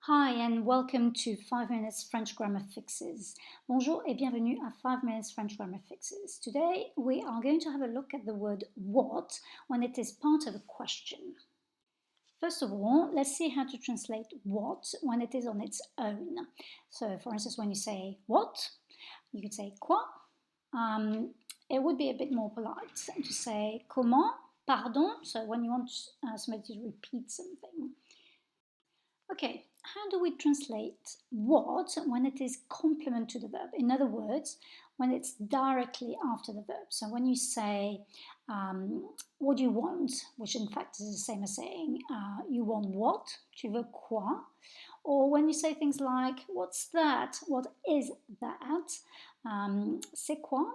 Hi and welcome to 5 Minutes French Grammar Fixes. Bonjour et bienvenue à 5 Minutes French Grammar Fixes. Today we are going to have a look at the word what when it is part of a question. First of all, let's see how to translate what when it is on its own. So for instance, when you say what, you could say quoi. It would be a bit more polite to say comment, pardon, so when you want somebody to repeat something. Okay, how do we translate what when it is complement to the verb? In other words, when it's directly after the verb. So when you say, what do you want? Which in fact is the same as saying, you want what? Tu veux quoi? Or when you say things like, what's that? What is that? C'est quoi?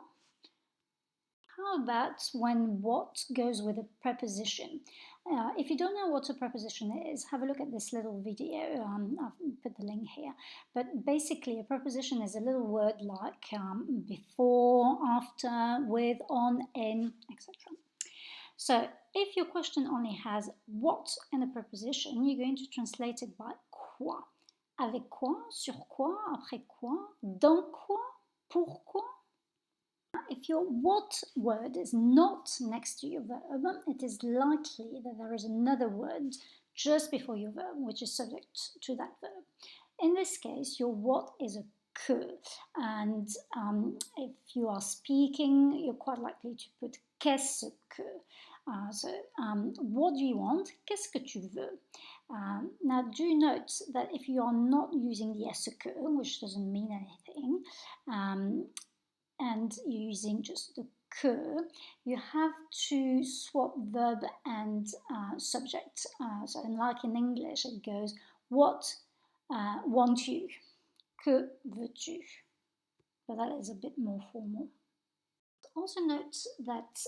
How about when what goes with a preposition? If you don't know what a preposition is, have a look at this little video. I've put the link here. But basically, a preposition is a little word like before, after, with, on, in, etc. So if your question only has what and a preposition, you're going to translate it by quoi. Avec quoi, sur quoi, après quoi, dans quoi, pourquoi. If your what word is not next to your verb, it is likely that there is another word just before your verb, which is subject to that verb. In this case, your what is a que, and if you are speaking, you're quite likely to put qu'est-ce que. What do you want? Qu'est-ce que tu veux? Now, do note that if you are not using the est-ce que, which doesn't mean anything, and you're using just the que, you have to swap verb and subject. So like in English, it goes, what want you? Que veux-tu? But that is a bit more formal. Also note that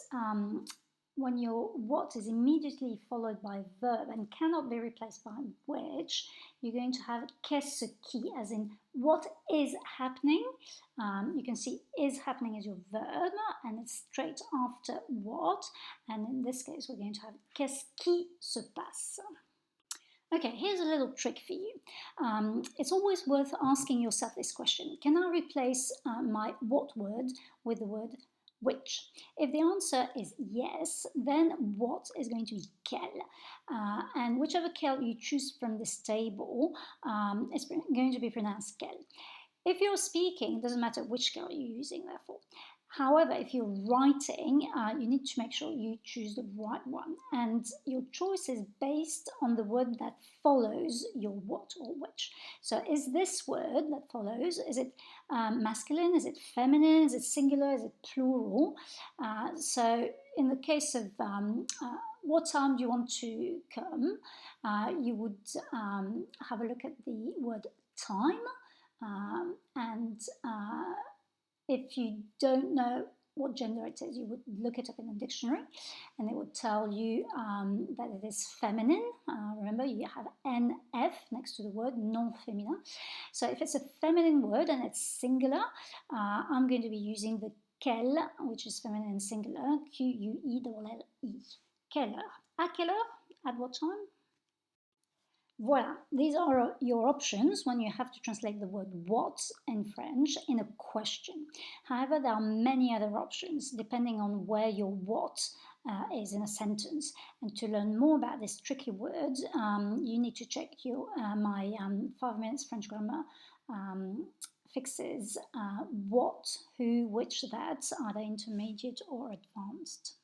when your what is immediately followed by a verb and cannot be replaced by which, you're going to have qu'est-ce qui, as in what is happening. You can see is happening as your verb, and it's straight after what, and in this case we're going to have qu'est-ce qui se passe. Okay, here's a little trick for you. It's always worth asking yourself this question. Can I replace my what word with the word which? If the answer is yes, then what is going to be quel. And whichever quel you choose from this table, it's going to be pronounced quel. If you're speaking, it doesn't matter which quel you're using, therefore. However, if you're writing, you need to make sure you choose the right one. And your choice is based on the word that follows your what or which. So is this word that follows, is it masculine, is it feminine, is it singular, is it plural? So in the case of what time do you want to come, you would have a look at the word time. And if you don't know what gender it is, you would look it up in a dictionary and it would tell you that it is feminine. Remember, you have NF next to the word non féminin. So if it's a feminine word and it's singular, I'm going to be using the quel, which is feminine and singular, Q-U-I-L-L-E. Quelle heure? À quelle heure? At what time? Voilà, these are your options when you have to translate the word what in French in a question. However, there are many other options depending on where your what is in a sentence. And to learn more about this tricky word, you need to check my 5 Minutes French Grammar fixes. What, who, which, that, are they intermediate or advanced?